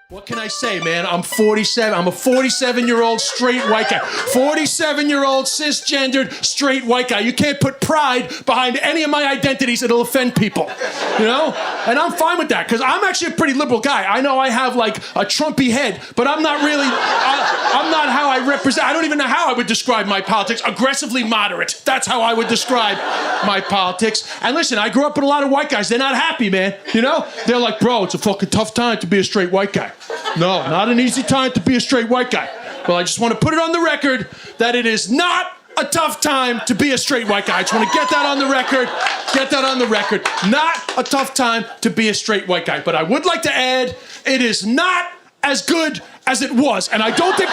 What can I say, man? I'm 47. I'm a 47-year-old straight white guy. 47-year-old cisgendered straight white guy. You can't put pride behind any of my identities. It'll offend people, you know? And I'm fine with that because I'm actually a pretty liberal guy. I know I have like a Trumpy head, but I'm not really, I'm not how I represent. I don't even know how I would describe my politics. Aggressively moderate. That's how I would describe my politics. And listen, I grew up with a lot of white guys. They're not happy, man. You know? They're like, bro, it's a fucking tough time to be a straight white guy. No, not an easy time to be a straight white guy. Well, I just want to put it on the record that it is not a tough time to be a straight white guy. I just want to get that on the record. Get that on the record. Not a tough time to be a straight white guy. But I would like to add, it is not as good as it was. And I don't think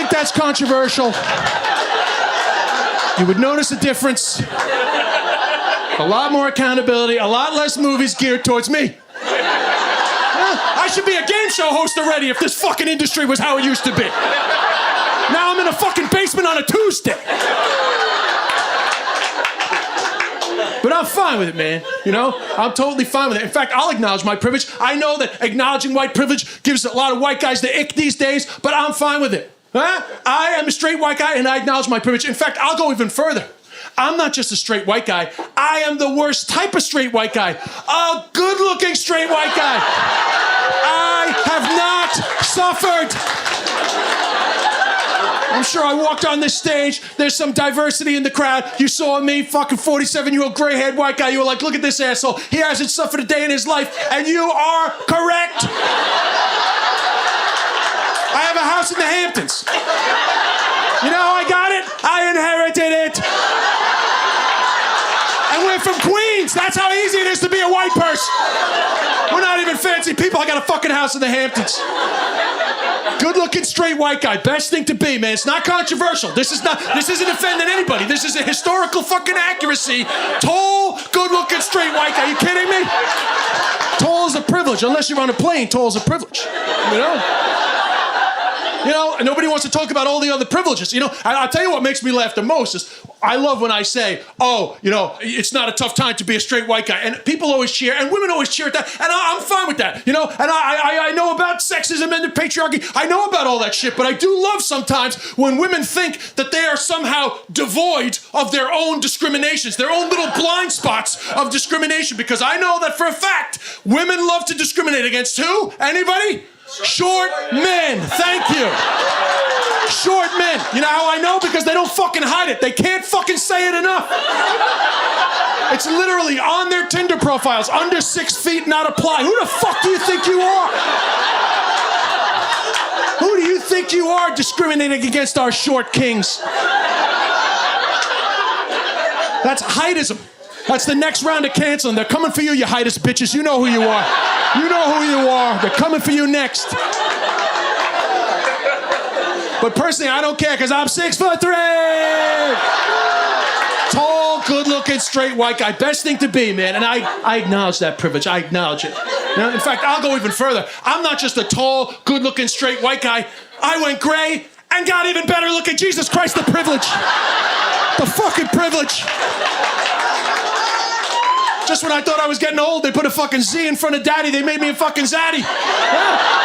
that's controversial. You would notice a difference. A lot more accountability, a lot less movies geared towards me. I should be a game show host already if this fucking industry was how it used to be. Now I'm in a fucking basement on a Tuesday. But I'm fine with it, man. You know? I'm totally fine with it. In fact, I'll acknowledge my privilege. I know that acknowledging white privilege gives a lot of white guys the ick these days, but I'm fine with it. Huh? I am a straight white guy and I acknowledge my privilege. In fact, I'll go even further. I'm not just a straight white guy. I am the worst type of straight white guy. A good-looking straight white guy. I have not suffered. I'm sure I walked on this stage. There's some diversity in the crowd. You saw me, fucking 47-year-old gray-haired white guy. You were like, look at this asshole. He hasn't suffered a day in his life. And you are correct. I have a house in the Hamptons. You know how I got it? I inherited it. And we're from Queens. That's how easy it is to be a white person. We're not even fancy people. I got a fucking house in the Hamptons. Good-looking straight white guy. Best thing to be, man. It's not controversial. This isn't offending anybody. This is a historical fucking accuracy. Tall, good-looking straight white guy. Are you kidding me? Tall is a privilege. Unless you're on a plane, tall is a privilege. You know? You know, and nobody wants to talk about all the other privileges. You know, I'll tell you what makes me laugh the most is I love when I say, oh, you know, it's not a tough time to be a straight white guy. And people always cheer, and women always cheer at that. And I'm fine with that, you know. And I know about sexism and the patriarchy. I know about all that shit. But I do love sometimes when women think that they are somehow devoid of their own discriminations, their own little blind spots of discrimination. Because I know that for a fact, women love to discriminate against who? Anybody? Short men. Thank you. Short men. You know how I know? Because they don't fucking hide it. They can't fucking say it enough. It's literally on their Tinder profiles. Under 6 feet, not apply. Who the fuck do you think you are? Who do you think you are discriminating against our short kings? That's heightism. That's the next round of canceling. They're coming for you, you heightist bitches. You know who you are. You know who you are. They're coming for you next. But personally, I don't care because I'm 6'3". Tall, good-looking, straight white guy. Best thing to be, man. And I acknowledge that privilege. I acknowledge it. You know, in fact, I'll go even further. I'm not just a tall, good-looking, straight white guy. I went gray and got even better looking. Jesus Christ, the privilege. The fucking privilege. Just when I thought I was getting old, they put a fucking Z in front of daddy. They made me a fucking zaddy. Yeah.